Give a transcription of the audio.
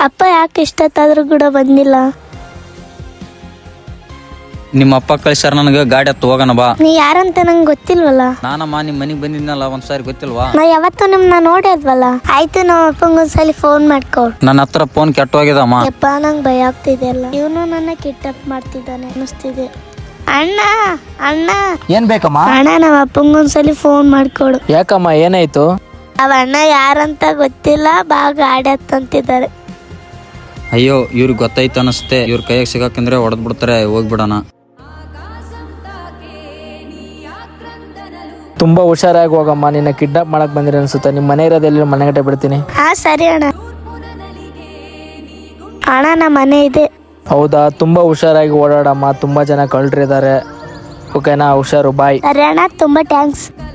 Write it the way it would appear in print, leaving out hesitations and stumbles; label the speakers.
Speaker 1: ಅಪ್ಪ ಯಾಕೆ ಇಷ್ಟೊತ್ತಾದ್ರೂ ಕೂಡ ಬಂದಿಲ್ಲ?
Speaker 2: ನಿಮ್ಮ ಅಪ್ಪ ಕಳಿಸ್ಯಾರ ನನಗೆ ಗಾಡಿ ಹತ್ತು ಹೋಗೋಣ ಬಾ.
Speaker 1: ನೀ ಯಾರಂತ ನಂಗೆ ಗೊತ್ತಿಲ್ವಲ್ಲ.
Speaker 2: ನಾನಮ್ಮ ನಿಮ್ಮ ಮನೆಗೆ ಬಂದಿದ್ನಲ್ಲ ಒಂದ್ಸಾರಿ ಗೊತ್ತಿಲ್ವಾ?
Speaker 1: ನಾ ಯಾವತ್ತೂ ನಿಮ್ನ ನೋಡಿದ್ವಲ್ಲ. ಆಯ್ತು, ನಮ್ಮ ಅಪ್ಪಂಗೊಂದ್ಸಲಿ ಫೋನ್ ಮಾಡ್ಕೊಡು.
Speaker 2: ನನ್ನ ಹತ್ರ ಫೋನ್ ಕೆಟ್ಟ ಹೋಗಿದಮ್ಮ.
Speaker 1: ಯಪ್ಪ, ನಂಗೆ ಭಯ ಆಗ್ತಿದೆಯಲ್ಲ. ಇವನು ನನ್ನ ಕಿಡ್ನಾಪ್ ಮಾಡ್ತಿದ್ದಾನೆ ಅನ್ನಿಸ್ತಿದೆ. ಅಣ್ಣ ಅಣ್ಣ
Speaker 3: ಏನ್ ಬೇಕಮ್ಮ?
Speaker 1: ಅಣ್ಣ, ನಮ್ಮ ಅಪ್ಪಂಗೊಂದ್ಸಲಿ ಫೋನ್ ಮಾಡ್ಕೊಡು.
Speaker 3: ಯಾಕಮ್ಮ, ಏನಾಯ್ತು?
Speaker 1: ಅವ ಅಣ್ಣ ಯಾರಂತ ಗೊತ್ತಿಲ್ಲ, ಬಾ ಗಾಡಿ ಹತ್ತಂತಿದ್ದಾರೆ.
Speaker 2: ಅಯ್ಯೋ, ಇವ್ರಿಗೆ ಗೊತ್ತಾಯ್ತು ಅನಿಸುತ್ತೆ. ಇವ್ರ ಕೈಯಾಗ ಸಿಗಾಕಂದ್ರೆ ಹೊಡೆದ್ ಬಿಡ್ತಾರೆ. ಹೋಗ್ಬಿಡೋಣ.
Speaker 3: ತುಂಬಾ ಹುಷಾರಾಗಿ ಹೋಗಮ್ಮ. ನಿನ್ನ ಕಿಡ್ನಾಪ್ ಮಾಡಕ್ ಬಂದಿರ ಅನ್ಸುತ್ತೆ. ನಿಮ್ಮ ಮನೆ ಇರೋದೆಲ್ಲಿ? ಮನೆಗಟ್ಟೆ ಬಿಡ್ತೀನಿ.
Speaker 1: ಹಾ ಸರಿ ಅಣ್ಣ. ಅಣ್ಣ, ನಮ್ಮ ಮನೆ ಇದೆ.
Speaker 3: ಹೌದಾ? ತುಂಬಾ ಹುಷಾರಾಗಿ ಓಡಾಡಮ್ಮ. ತುಂಬಾ ಜನ ಕಳ್ಳರಿದ್ದಾರೆ. ಓಕೆನಾ? ಹುಷಾರು. ಬಾಯ್.
Speaker 1: ಸರಿ ಅಣ್ಣ, ತುಂಬಾ ಥ್ಯಾಂಕ್ಸ್.